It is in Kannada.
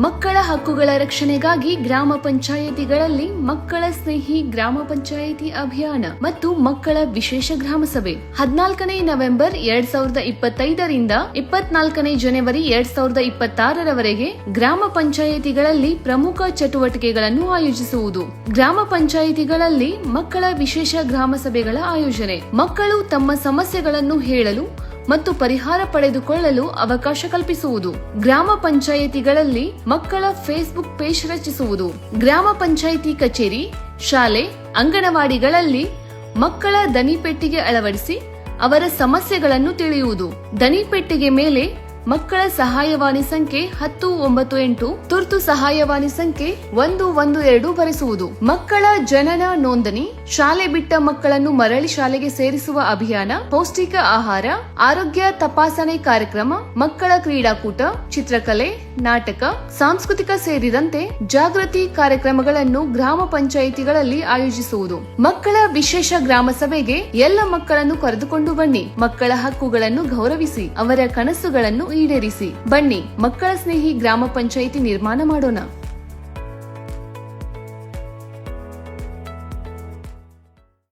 ಮಕ್ಕಳ ಹಕ್ಕುಗಳ ರಕ್ಷಣೆಗಾಗಿ ಗ್ರಾಮ ಪಂಚಾಯಿತಿಗಳಲ್ಲಿ ಮಕ್ಕಳ ಸ್ನೇಹಿ ಗ್ರಾಮ ಪಂಚಾಯಿತಿ ಅಭಿಯಾನ ಮತ್ತು ಮಕ್ಕಳ ವಿಶೇಷ ಗ್ರಾಮ ಸಭೆ 14ನೇ ನವೆಂಬರ್ 2025ರಿಂದ 24ನೇ ಜನವರಿ 2026ರವರೆಗೆ ಗ್ರಾಮ ಪಂಚಾಯಿತಿಗಳಲ್ಲಿ ಪ್ರಮುಖ ಚಟುವಟಿಕೆಗಳನ್ನು ಆಯೋಜಿಸುವುದು. ಗ್ರಾಮ ಪಂಚಾಯಿತಿಗಳಲ್ಲಿ ಮಕ್ಕಳ ವಿಶೇಷ ಗ್ರಾಮ ಸಭೆಗಳ ಆಯೋಜನೆ. ಮಕ್ಕಳು ತಮ್ಮ ಸಮಸ್ಯೆಗಳನ್ನು ಹೇಳಲು ಮತ್ತು ಪರಿಹಾರ ಪಡೆದುಕೊಳ್ಳಲು ಅವಕಾಶ ಕಲ್ಪಿಸುವುದು. ಗ್ರಾಮ ಪಂಚಾಯಿತಿಗಳಲ್ಲಿ ಮಕ್ಕಳ ಫೇಸ್ಬುಕ್ ಪೇಜ್ ರಚಿಸುವುದು. ಗ್ರಾಮ ಪಂಚಾಯಿತಿ ಕಚೇರಿ, ಶಾಲೆ, ಅಂಗನವಾಡಿಗಳಲ್ಲಿ ಮಕ್ಕಳ ದನಿಪೆಟ್ಟಿಗೆ ಅಳವಡಿಸಿ ಅವರ ಸಮಸ್ಯೆಗಳನ್ನು ತಿಳಿಯುವುದು. ದನಿಪೆಟ್ಟಿಗೆ ಮೇಲೆ ಮಕ್ಕಳ ಸಹಾಯವಾಣಿ ಸಂಖ್ಯೆ 1098, ತುರ್ತು ಸಹಾಯವಾಣಿ ಸಂಖ್ಯೆ 112 ಬರೆಸುವುದು. ಮಕ್ಕಳ ಜನನ ನೋಂದಣಿ, ಶಾಲೆ ಬಿಟ್ಟ ಮಕ್ಕಳನ್ನು ಮರಳಿ ಶಾಲೆಗೆ ಸೇರಿಸುವ ಅಭಿಯಾನ, ಪೌಷ್ಟಿಕ ಆಹಾರ, ಆರೋಗ್ಯ ತಪಾಸಣೆ ಕಾರ್ಯಕ್ರಮ, ಮಕ್ಕಳ ಕ್ರೀಡಾಕೂಟ, ಚಿತ್ರಕಲೆ, ನಾಟಕ, ಸಾಂಸ್ಕೃತಿಕ ಸೇರಿದಂತೆ ಜಾಗೃತಿ ಕಾರ್ಯಕ್ರಮಗಳನ್ನು ಗ್ರಾಮ ಪಂಚಾಯಿತಿಗಳಲ್ಲಿ ಆಯೋಜಿಸುವುದು. ಮಕ್ಕಳ ವಿಶೇಷ ಗ್ರಾಮ ಸಭೆಗೆ ಎಲ್ಲ ಮಕ್ಕಳನ್ನು ಕರೆದುಕೊಂಡು ಬನ್ನಿ. ಮಕ್ಕಳ ಹಕ್ಕುಗಳನ್ನು ಗೌರವಿಸಿ, ಅವರ ಕನಸುಗಳನ್ನು ಈಡೇರಿಸಿ. ಬನ್ನಿ, ಮಕ್ಕಳ ಸ್ನೇಹಿ ಗ್ರಾಮ ಪಂಚಾಯಿತಿ ನಿರ್ಮಾಣ ಮಾಡೋಣ.